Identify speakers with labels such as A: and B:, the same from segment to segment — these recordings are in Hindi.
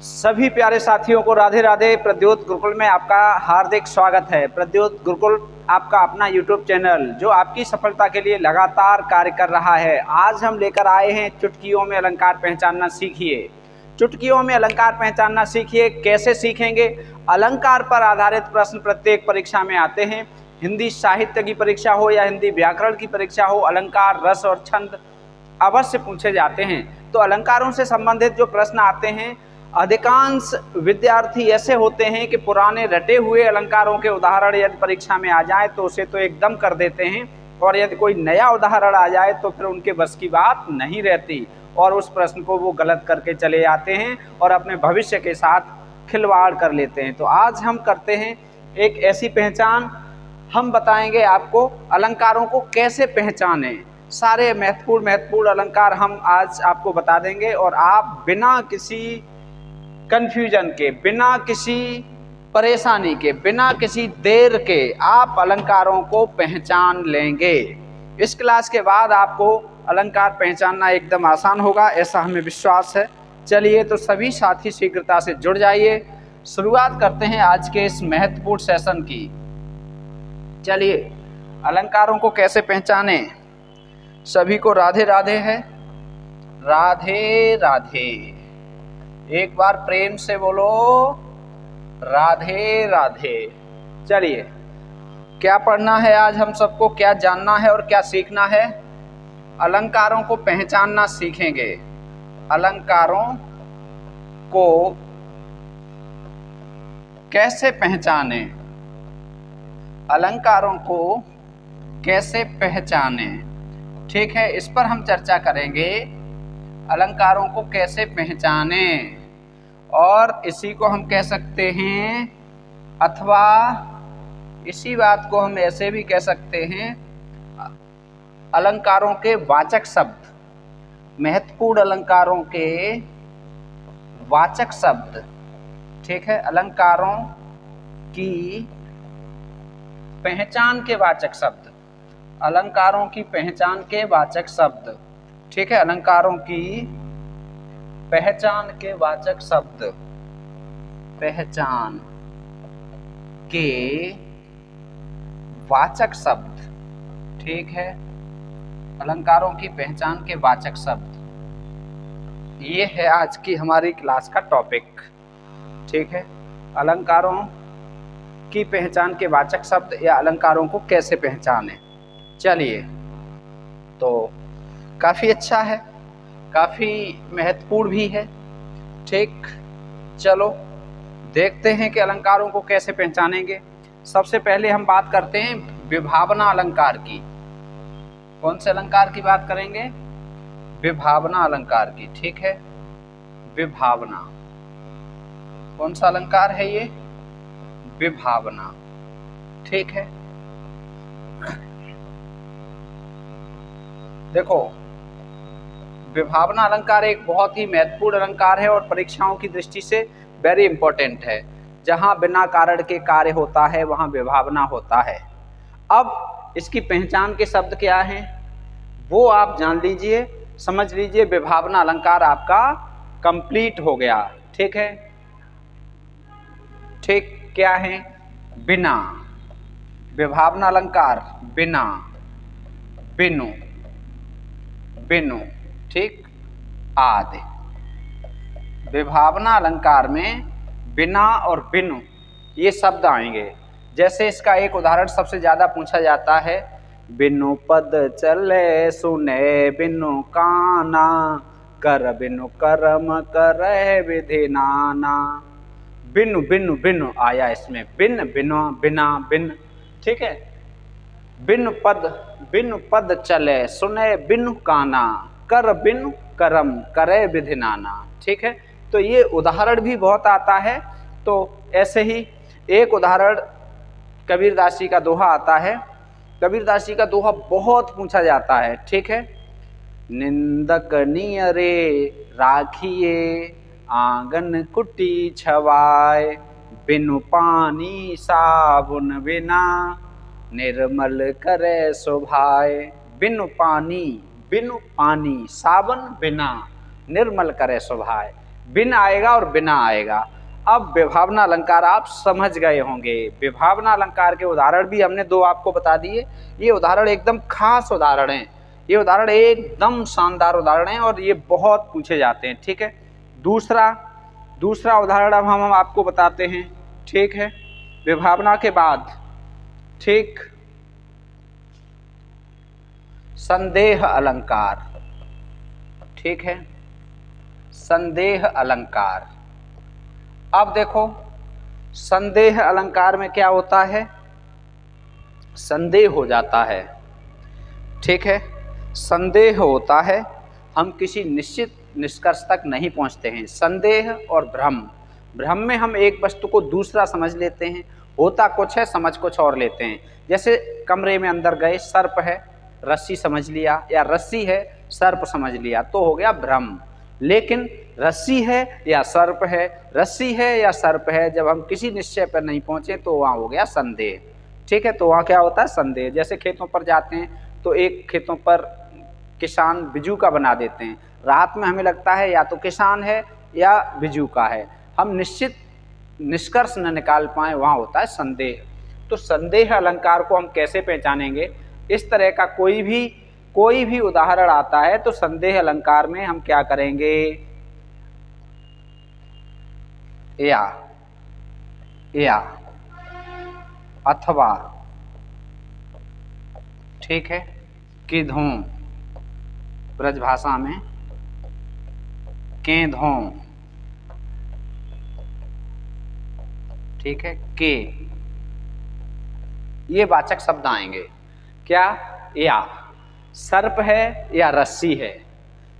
A: सभी प्यारे साथियों को राधे राधे। प्रद्योत गुरुकुल में आपका हार्दिक स्वागत है। प्रद्योत गुरुकुल आपका अपना YouTube चैनल जो आपकी सफलता के लिए लगातार कार्य कर रहा है। आज हम लेकर आए हैं चुटकियों में अलंकार पहचानना सीखिए। चुटकियों में अलंकार पहचानना सीखिए। कैसे सीखेंगे? अलंकार पर आधारित प्रश्न प्रत्येक परीक्षा में आते हैं। हिंदी साहित्य की परीक्षा हो या हिंदी व्याकरण की परीक्षा हो, अलंकार, रस और छंद अवश्य पूछे जाते हैं। तो अलंकारों से संबंधित जो प्रश्न आते हैं, अधिकांश विद्यार्थी ऐसे होते हैं कि पुराने रटे हुए अलंकारों के उदाहरण यदि परीक्षा में आ जाए तो उसे तो एकदम कर देते हैं, और यदि कोई नया उदाहरण आ जाए तो फिर उनके बस की बात नहीं रहती और उस प्रश्न को वो गलत करके चले जाते हैं और अपने भविष्य के साथ खिलवाड़ कर लेते हैं। तो आज हम करते हैं एक ऐसी पहचान। हम बताएंगे आपको अलंकारों को कैसे पहचानें। सारे महत्वपूर्ण अलंकार हम आज आपको बता देंगे और आप बिना किसी कंफ्यूजन के, बिना किसी परेशानी के, बिना किसी देर के आप अलंकारों को पहचान लेंगे। इस क्लास के बाद आपको अलंकार पहचानना एकदम आसान होगा, ऐसा हमें विश्वास है। चलिए तो सभी साथी शीघ्रता से जुड़ जाइए। शुरुआत करते हैं आज के इस महत्वपूर्ण सेशन की। चलिए, अलंकारों को कैसे पहचाने। सभी को राधे राधे है। राधे राधे। एक बार प्रेम से बोलो राधे राधे। चलिए, क्या पढ़ना है आज हम सबको, क्या जानना है और क्या सीखना है? अलंकारों को पहचानना सीखेंगे। अलंकारों को कैसे पहचाने, अलंकारों को कैसे पहचाने, ठीक है, इस पर हम चर्चा करेंगे। अलंकारों को कैसे पहचाने, और इसी को हम कह सकते हैं, अथवा इसी बात को हम ऐसे भी कह सकते हैं, अलंकारों के वाचक शब्द, महत्वपूर्ण अलंकारों के वाचक शब्द, ठीक है, अलंकारों की पहचान के वाचक शब्द, अलंकारों की पहचान के वाचक शब्द, ठीक है, अलंकारों की पहचान के वाचक शब्द, पहचान के वाचक शब्द, ठीक है, अलंकारों की पहचान के वाचक शब्द। ये है आज की हमारी क्लास का टॉपिक, ठीक है, अलंकारों की पहचान के वाचक शब्द या अलंकारों को कैसे पहचानें। चलिए, तो काफ़ी अच्छा है, काफ़ी महत्वपूर्ण भी है, ठीक। चलो देखते हैं कि अलंकारों को कैसे पहचानेंगे। सबसे पहले हम बात करते हैं विभावना अलंकार की। कौन से अलंकार की बात करेंगे? विभावना अलंकार की, ठीक है। विभावना कौन सा अलंकार है? ये विभावना, ठीक है। देखो, विभावना अलंकार एक बहुत ही महत्वपूर्ण अलंकार है और परीक्षाओं की दृष्टि से वेरी इंपॉर्टेंट है। जहां बिना कारण के कार्य होता है वहां विभावना होता है। अब इसकी पहचान के शब्द क्या हैं वो आप जान लीजिए, समझ लीजिए। विभावना अलंकार आपका कंप्लीट हो गया, ठीक है। ठीक, क्या है? बिना। विभावना अलंकार बिना, बिनु, बिनु, ठीक, आदि। विभावना अलंकार में बिना और बिनु ये शब्द आएंगे। जैसे इसका एक उदाहरण सबसे ज्यादा पूछा जाता है, बिनु पद चले सुने बिनु काना, कर बिनु कर्म करे विधि नाना। बिनु बिनु बिनु आया इसमें, बिन, बिना, बिना, बिन, ठीक है। बिनु पद चले सुने बिनु काना, कर बिनु करम करे विधि नाना, ठीक है। तो ये उदाहरण भी बहुत आता है। तो ऐसे ही एक उदाहरण कबीरदास जी का दोहा आता है। कबीरदास जी का दोहा बहुत पूछा जाता है, ठीक है। निंदक नियरे राखिए आंगन कुटी छवाए, बिनु पानी साबुन बिना निर्मल करे शोभाए। बिनु पानी साबुन बिना निर्मल करे शोभाए। बिन आएगा और बिना आएगा। अब विभावना अलंकार आप समझ गए होंगे। विभावना अलंकार के उदाहरण भी हमने दो आपको बता दिए। ये उदाहरण एकदम खास उदाहरण हैं, ये उदाहरण एकदम शानदार उदाहरण हैं और ये बहुत पूछे जाते हैं। ठीक है, दूसरा उदाहरण अब हम आपको बताते हैं। ठीक है, विभावना के बाद ठीक संदेह अलंकार। ठीक है, संदेह अलंकार। अब देखो संदेह अलंकार में क्या होता है, संदेह हो जाता है। ठीक है, संदेह होता है, हम किसी निश्चित निष्कर्ष तक नहीं पहुंचते हैं। संदेह और भ्रम में हम एक वस्तु को दूसरा समझ लेते हैं, होता कुछ है समझ कुछ और लेते हैं। जैसे कमरे में अंदर गए, सर्प है रस्सी समझ लिया, या रस्सी है सर्प समझ लिया, तो हो गया भ्रम। लेकिन रस्सी है या सर्प है, रस्सी है या सर्प है, जब हम किसी निश्चय पर नहीं पहुंचे तो वहाँ हो गया संदेह। ठीक है, तो वहाँ क्या होता है, संदेह। जैसे खेतों पर जाते हैं तो एक खेतों पर किसान बिजू का बना देते हैं, रात में हमें लगता है या तो किसान है या बिजू का है, हम निश्चित निष्कर्ष न निकाल पाए, वहाँ होता है संदेह। तो संदेह अलंकार को हम कैसे पहचानेंगे, इस तरह का कोई भी उदाहरण आता है तो संदेह अलंकार में हम क्या करेंगे, या अथवा, ठीक है, किधों, ब्रजभाषा में केधों, ठीक है, के, ये वाचक शब्द आएंगे। क्या, या सर्प है या रस्सी है,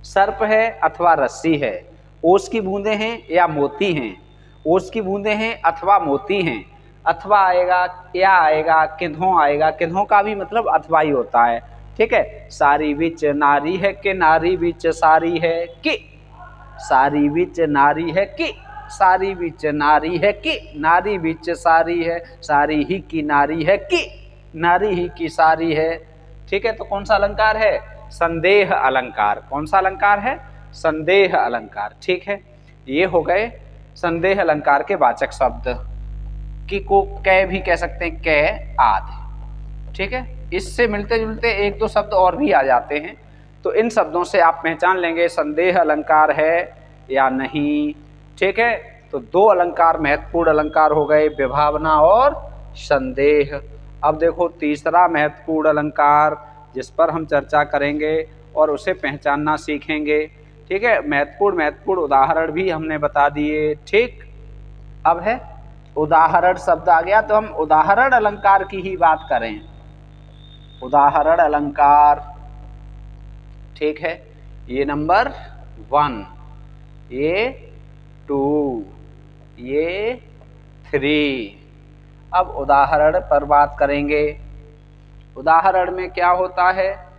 A: सर्प है अथवा रस्सी है, ओस की बूंदें हैं या मोती हैं, ओस की बूंदें हैं अथवा मोती हैं, अथवा आएगा, या आएगा, किधों आएगा, किधों का भी मतलब अथवा ही होता है। ठीक है, सारी बिच नारी है कि नारी बिच सारी है कि, सारी बिच नारी है कि, सारी बिच नारी है कि, नारी बिच सारी है, सारी ही की नारी है कि, नारी ही की सारी है। ठीक है, तो कौन सा अलंकार है, संदेह अलंकार। कौन सा अलंकार है, संदेह अलंकार। ठीक है, ये हो गए संदेह अलंकार के वाचक शब्द। कि को कै भी कह सकते हैं, कै, आदि। ठीक है, इससे मिलते जुलते एक दो शब्द और भी आ जाते हैं, तो इन शब्दों से आप पहचान लेंगे संदेह अलंकार है या नहीं। ठीक है, तो दो अलंकार महत्वपूर्ण अलंकार हो गए, विभावना और संदेह। अब देखो तीसरा महत्वपूर्ण अलंकार जिस पर हम चर्चा करेंगे और उसे पहचानना सीखेंगे। ठीक है, महत्वपूर्ण उदाहरण भी हमने बता दिए। ठीक, अब है उदाहरण शब्द आ गया, तो हम उदाहरण अलंकार की ही बात करें। उदाहरण अलंकार, ठीक है, ये नंबर 1, ये 2, ये 3। अब उदाहरण पर बात करेंगे। उदाहरण में क्या होता है,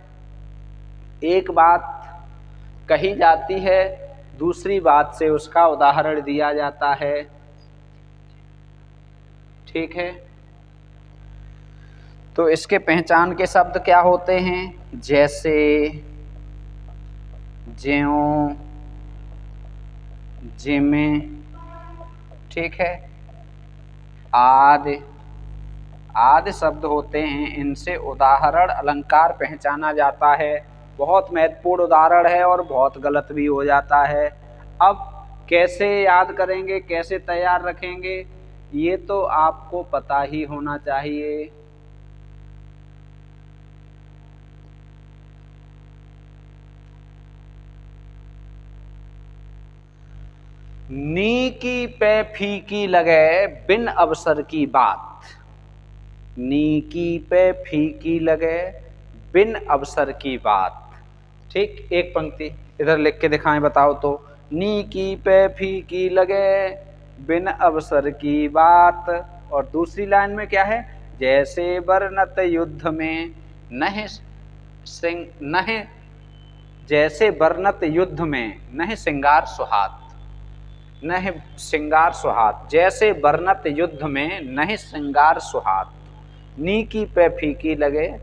A: एक बात कही जाती है, दूसरी बात से उसका उदाहरण दिया जाता है। ठीक है, तो इसके पहचान के शब्द क्या होते हैं, जैसे, ज्यों, जिमे, ठीक है, आदि शब्द होते हैं, इनसे उदाहरण अलंकार पहचाना जाता है। बहुत महत्वपूर्ण उदाहरण है और बहुत गलत भी हो जाता है। अब कैसे याद करेंगे, कैसे तैयार रखेंगे, ये तो आपको पता ही होना चाहिए। नी की पे फीकी लगे बिन अवसर की बात, नी की पे फीकी लगे बिन अवसर की बात। ठीक, एक पंक्ति इधर लिख के दिखाएं, बताओ तो, नी की पे फीकी लगे बिन अवसर की बात। और दूसरी लाइन में क्या है, जैसे बरनत युद्ध में नह, जैसे बरनत युद्ध में नह सिंगार सुहात, नह सिंगार सुहात, जैसे बरनत युद्ध में नह सिंगार सुहात। नी की पे फीकी लगे,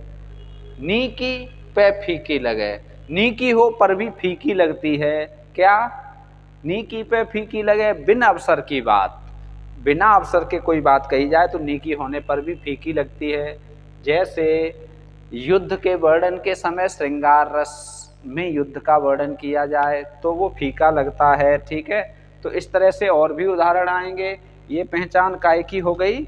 A: नी की पे फीकी लगे, नी की हो पर भी फीकी लगती है। क्या, नीकी पे फीकी लगे बिन अवसर की बात, बिना अवसर के कोई बात कही जाए तो नीकी होने पर भी फीकी लगती है। जैसे युद्ध के वर्णन के समय श्रृंगार रस में युद्ध का वर्णन किया जाए तो वो फीका लगता है। ठीक है, तो इस तरह से और भी उदाहरण आएंगे। ये पहचान काय की हो गई?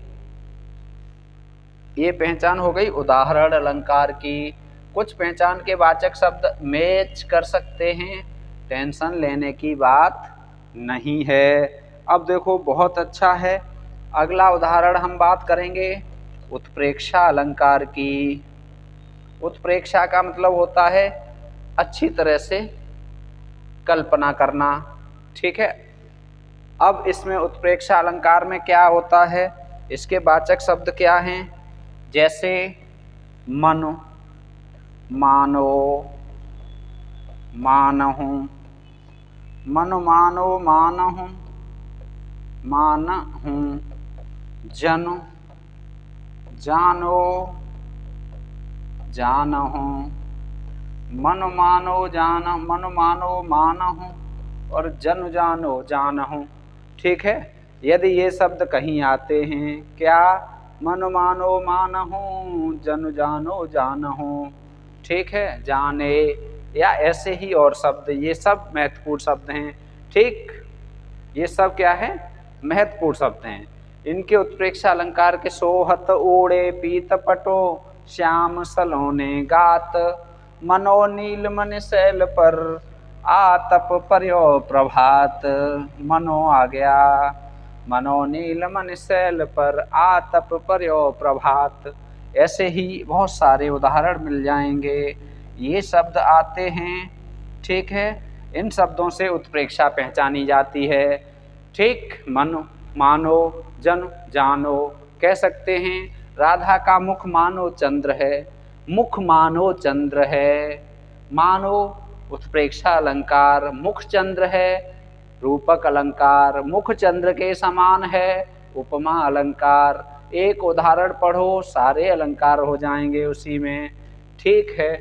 A: ये पहचान हो गई उदाहरण अलंकार की। कुछ पहचान के वाचक शब्द मैच कर सकते हैं, टेंशन लेने की बात नहीं है। अब देखो बहुत अच्छा है, अगला उदाहरण हम बात करेंगे उत्प्रेक्षा अलंकार की। उत्प्रेक्षा का मतलब होता है अच्छी तरह से कल्पना करना। ठीक है, अब इसमें उत्प्रेक्षा अलंकार में क्या होता है, इसके वाचक शब्द क्या हैं? जैसे मनु, मानो, मानहु, मनु मानो मानहु, मानहु, जनु, जानो, जानहु, मनु मानो जान, मनु मानो मानहु और जनु जानो जानहु। ठीक है, यदि ये शब्द कहीं आते हैं, क्या? मनु मानो मानहु, जनु जानो जानहु। ठीक है, जाने या ऐसे ही और शब्द, ये सब महत्वपूर्ण शब्द हैं। ठीक, ये सब क्या है? महत्वपूर्ण शब्द हैं। इनके उत्प्रेक्षा अलंकार के सोहत ओढ़े पीत पटो श्याम सलोने गात, मनो नील मन शैल पर आतप पर्यो प्रभात। मनो आ गया, मनो नील मन शैल पर आतप पर्यो प्रभात। ऐसे ही बहुत सारे उदाहरण मिल जाएंगे, ये शब्द आते हैं। ठीक है, इन शब्दों से उत्प्रेक्षा पहचानी जाती है। ठीक, मनो, मानो, जन, जानो कह सकते हैं। राधा का मुख मानो चंद्र है, मुख मानो चंद्र है। मानो उत्प्रेक्षा अलंकार, मुख चंद्र है। रूपक अलंकार, मुख चंद्र के समान है। उपमा अलंकार, एक उदाहरण पढ़ो सारे अलंकार हो जाएंगे उसी में। ठीक है,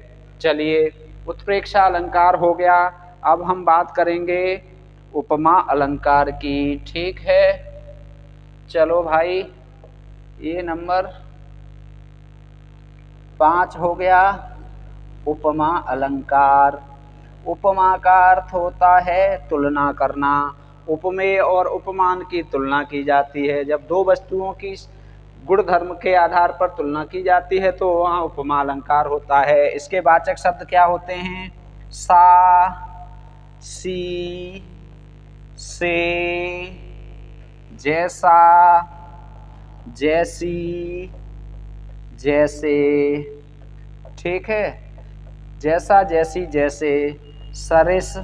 A: चलिए उत्प्रेक्षा अलंकार हो गया। अब हम बात करेंगे उपमा अलंकार की। ठीक है, चलो भाई, ये नंबर 5 हो गया, उपमा अलंकार। उपमा का अर्थ होता है तुलना करना। उपमेय और उपमान की तुलना की जाती है। जब दो वस्तुओं की गुण धर्म के आधार पर तुलना की जाती है तो वहाँ उपमा अलंकार होता है। इसके वाचक शब्द क्या होते हैं? सा, सी, से, जैसा, जैसी, जैसे। ठीक है, जैसा, जैसी, जैसे, सरिस,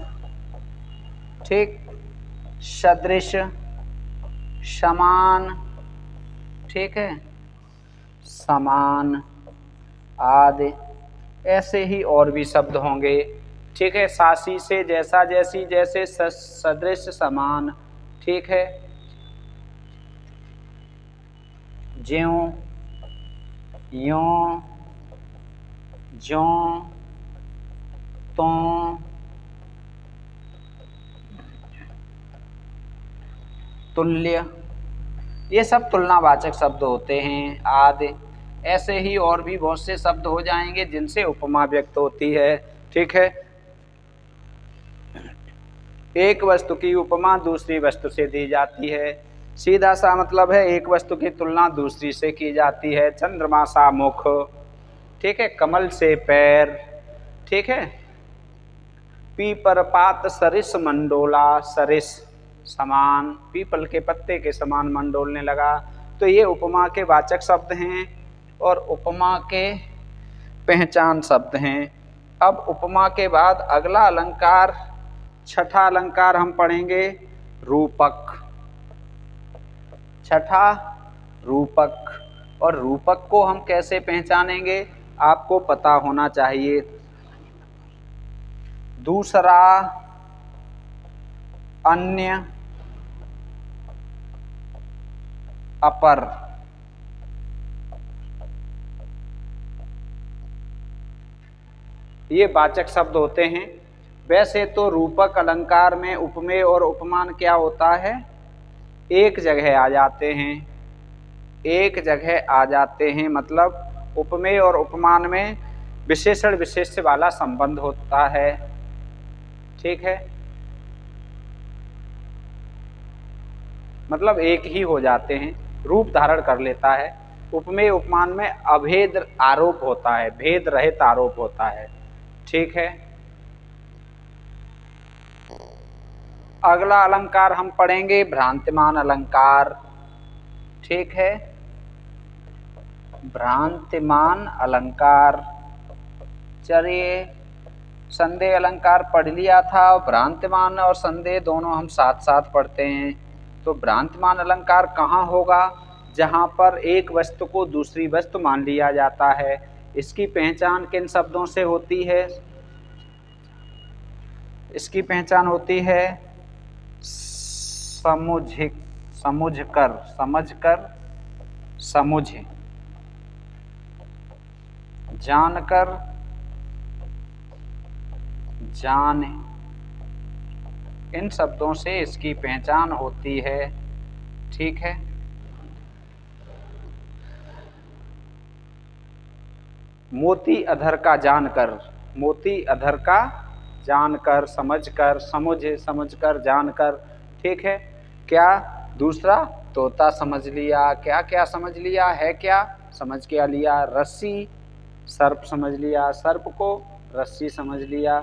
A: ठीक, सदृश, समान, ठीक है, समान आदि। ऐसे ही और भी शब्द होंगे। ठीक है, सासी से जैसा, जैसी, जैसे, सदृश, समान। ठीक है, ज्यों, यों, ज्यों, त्यों, तुल्य, ये सब तुलनावाचक शब्द होते हैं। आदि ऐसे ही और भी बहुत से शब्द हो जाएंगे जिनसे उपमा व्यक्त होती है। ठीक है, एक वस्तु की उपमा दूसरी वस्तु से दी जाती है। सीधा सा मतलब है एक वस्तु की तुलना दूसरी से की जाती है। चंद्रमा सा मुख, ठीक है, कमल से पैर। ठीक है, पीपर पात सरिस मंडोला, सरिस समान, पीपल के पत्ते के समान मंडोलने लगा। तो ये उपमा के वाचक शब्द हैं और उपमा के पहचान शब्द हैं। अब उपमा के बाद अगला अलंकार, छठा अलंकार हम पढ़ेंगे रूपक। छठा रूपक, और रूपक को हम कैसे पहचानेंगे आपको पता होना चाहिए। दूसरा, अन्य, अपर। ये वाचक शब्द होते हैं। वैसे तो रूपक अलंकार में उपमेय और उपमान क्या होता है, एक जगह आ जाते हैं, एक जगह आ जाते हैं। मतलब उपमेय और उपमान में विशेषण विशेष्य वाला संबंध होता है। ठीक है, मतलब एक ही हो जाते हैं, रूप धारण कर लेता है। उपमेय उपमान में अभेद आरोप होता है, भेद रहित आरोप होता है। ठीक है, अगला अलंकार हम पढ़ेंगे भ्रांतिमान अलंकार। ठीक है, भ्रांतिमान अलंकार। चलिए, संदेह अलंकार पढ़ लिया था, भ्रांतिमान और संदेह दोनों हम साथ साथ पढ़ते हैं। तो भ्रांतिमान अलंकार कहाँ होगा, जहाँ पर एक वस्तु को दूसरी वस्तु मान लिया जाता है। इसकी पहचान किन शब्दों से होती है, इसकी पहचान होती है समुझ, समझकर, समझकर, समुझ, जानकर, जान, इन शब्दों से इसकी पहचान होती है। ठीक है, मोती अधर का जानकर, मोती अधर का जानकर, समझकर, समझ, समझकर, जानकर। ठीक है, क्या दूसरा तोता समझ लिया, क्या क्या समझ लिया है, क्या समझ क्या लिया, रस्सी, सर्प समझ लिया, सर्प को रस्सी समझ लिया।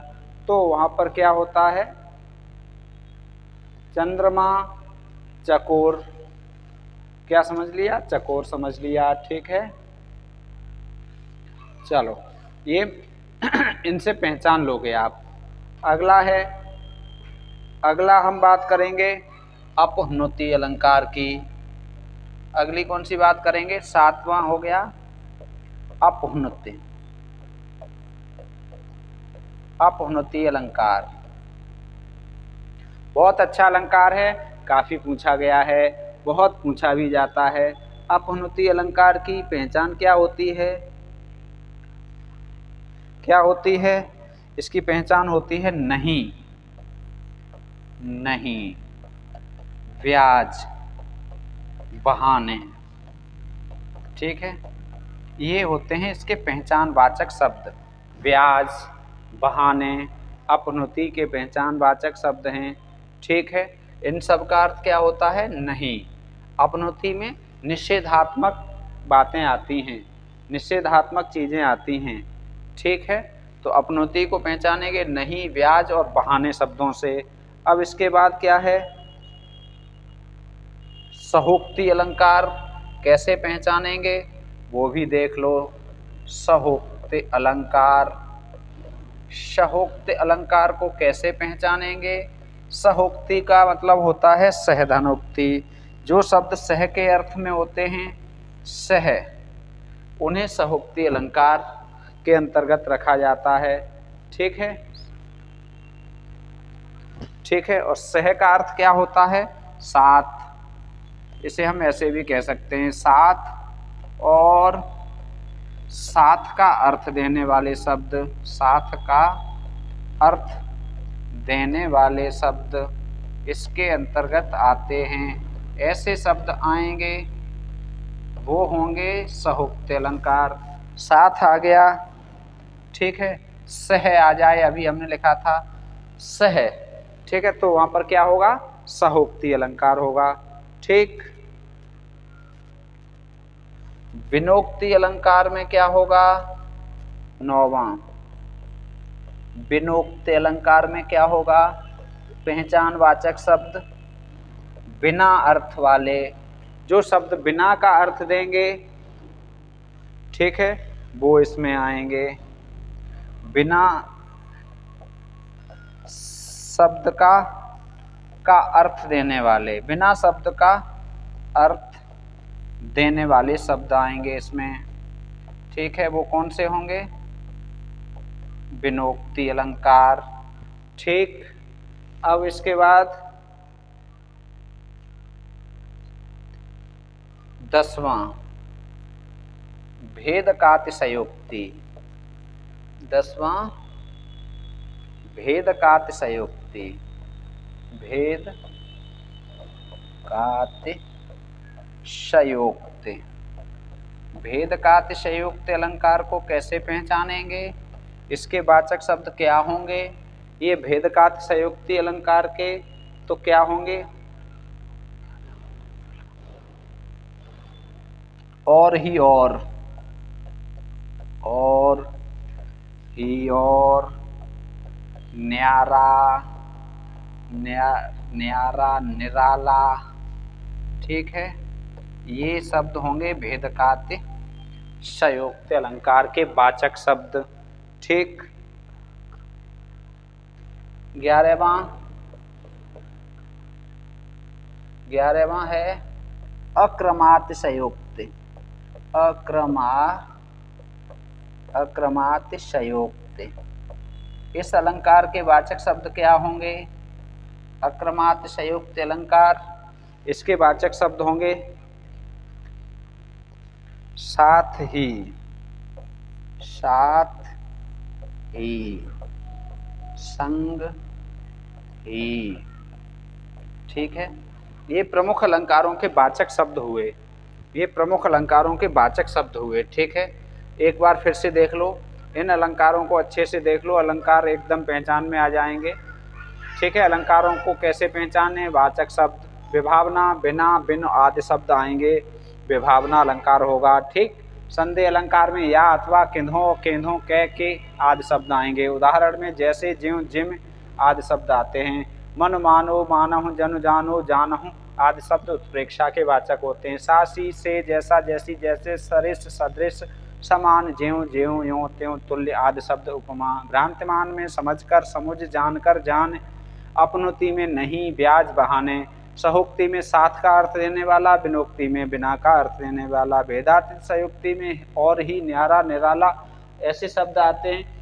A: तो वहाँ पर क्या होता है, चंद्रमा, चकोर, क्या समझ लिया, चकोर समझ लिया। ठीक है, चलो ये इनसे पहचान लोगे आप। अगला है, अगला हम बात करेंगे अपहृति अलंकार की। अगली कौन सी बात करेंगे, सातवां हो गया अपहृति, अपहृति अलंकार। बहुत अच्छा अलंकार है, काफी पूछा गया है, बहुत पूछा भी जाता है। अपहृति अलंकार की पहचान क्या होती है, क्या होती है, इसकी पहचान होती है नहीं, नहीं, ब्याज, बहाने। ठीक है, ये होते हैं इसके पहचान वाचक शब्द। ब्याज, बहाने, अपहृति के पहचान वाचक शब्द हैं। ठीक है, इन सब का अर्थ क्या होता है, नहीं। अपहृति में निषेधात्मक बातें आती हैं, निषेधात्मक चीज़ें आती हैं। ठीक है, तो अपहृति को पहचानेंगे नहीं, ब्याज और बहाने शब्दों से। अब इसके बाद क्या है, सहोक्ति अलंकार कैसे पहचानेंगे वो भी देख लो। सहोक्ति अलंकार, सहोक्ति अलंकार को कैसे पहचानेंगे, सहोक्ति का मतलब होता है सहधनोक्ति। जो शब्द सह के अर्थ में होते हैं, सह, उन्हें सहोक्ति अलंकार के अंतर्गत रखा जाता है। ठीक है, ठीक है, और सह का अर्थ क्या होता है, साथ। इसे हम ऐसे भी कह सकते हैं, साथ, और साथ का अर्थ देने वाले शब्द, साथ का अर्थ देने वाले शब्द इसके अंतर्गत आते हैं। ऐसे शब्द आएंगे वो होंगे सहोक्ति अलंकार। साथ आ गया, ठीक है, सह आ जाए, अभी हमने लिखा था सह। ठीक है, तो वहाँ पर क्या होगा, सहोक्ति अलंकार होगा। ठीक, विनोक्ति अलंकार में क्या होगा, नौवां, विनोक्ति अलंकार में क्या होगा, पहचान वाचक शब्द बिना अर्थ वाले, जो शब्द बिना का अर्थ देंगे, ठीक है, वो इसमें आएंगे। बिना शब्द का अर्थ देने वाले, बिना शब्द का अर्थ देने वाले शब्द आएंगे इसमें। ठीक है, वो कौन से होंगे, विनोक्ति अलंकार। ठीक, अब इसके बाद 10वां भेदकातिशयोक्ति। 10वां भेदकातिशयोक्ति, भेदकातिशयोक्ति। भेदकातिशयोक्ति अलंकार को कैसे पहचानेंगे, इसके वाचक शब्द क्या होंगे? ये भेदकातिशयोक्ति अलंकार के तो क्या होंगे? और ही और ही और, न्यारा, न्यारा, निराला, ठीक है, ये शब्द होंगे भेदकातिशयोक्ति अलंकार के वाचक शब्द। ठीक। 11वां है अक्रमातिशयोक्ति। अक्रमातिशयोक्ति, इस अलंकार के वाचक शब्द क्या होंगे? अक्रमातिशयोक्ति अलंकार, इसके वाचक शब्द होंगे साथ ही, संग ही, ठीक है। ये प्रमुख अलंकारों के वाचक शब्द हुए, ये प्रमुख अलंकारों के वाचक शब्द हुए, ठीक है। एक बार फिर से देख लो, इन अलंकारों को अच्छे से देख लो, अलंकार एकदम पहचान में आ जाएंगे, ठीक है। अलंकारों को कैसे पहचाने? वाचक शब्द, विभावना, बिना, बिन आदि शब्द आएंगे, विभावना अलंकार होगा, ठीक। संदेह अलंकार में या, अथवा, किन्हों, केंधों, के आदि शब्द आएंगे। उदाहरण में जैसे, ज्यों, जिम आदि शब्द आते हैं। मन, मानो, मानहु, जनु, जानो, जानहु आदि शब्द उत्प्रेक्षा के वाचक होते हैं। सासी, से, जैसा, जैसी, जैसे, सरिस, सदृश, समान, ज्यों, ज्यों, यों, त्यों, तुल्य आदि शब्द उपमा। भ्रांतिमान में समझकर, समुझ, जानकर, जान। अपनुति में नहीं, ब्याज, बहाने। सहोक्ति में साथ का अर्थ देने वाला, बिनोक्ति में बिना का अर्थ देने वाला। भेदातिशयोक्ति में और ही, न्यारा, निराला ऐसे शब्द आते हैं,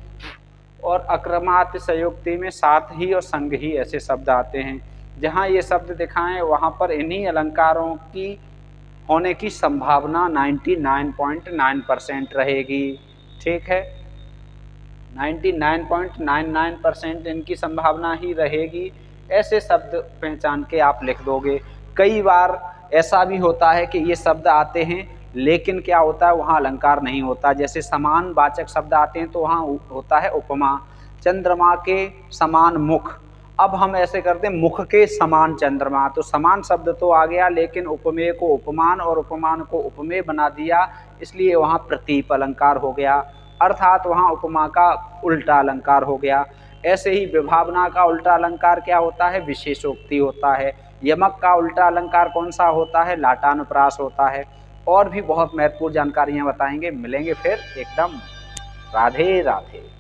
A: और अक्रमातिशयोक्ति में साथ ही और संग ही ऐसे शब्द आते हैं। जहाँ ये शब्द दिखाएं वहाँ पर इन्हीं अलंकारों की होने की संभावना 99.9% रहेगी, ठीक है। 99.99% इनकी संभावना ही रहेगी। ऐसे शब्द पहचान के आप लिख दोगे। कई बार ऐसा भी होता है कि ये शब्द आते हैं लेकिन क्या होता है, वहाँ अलंकार नहीं होता। जैसे समान वाचक शब्द आते हैं तो वहाँ होता है उपमा। चंद्रमा के समान मुख, अब हम ऐसे करते हैं मुख के समान चंद्रमा, तो समान शब्द तो आ गया लेकिन उपमेय को उपमान और उपमान को उपमेय बना दिया, इसलिए वहाँ प्रतीप अलंकार हो गया, अर्थात वहाँ उपमा का उल्टा अलंकार हो गया। ऐसे ही विभावना का उल्टा अलंकार क्या होता है? विशेषोक्ति होता है। यमक का उल्टा अलंकार कौन सा होता है? लाटानुप्रास होता है। और भी बहुत महत्वपूर्ण जानकारियाँ बताएंगे। मिलेंगे फिर एकदम। राधे राधे।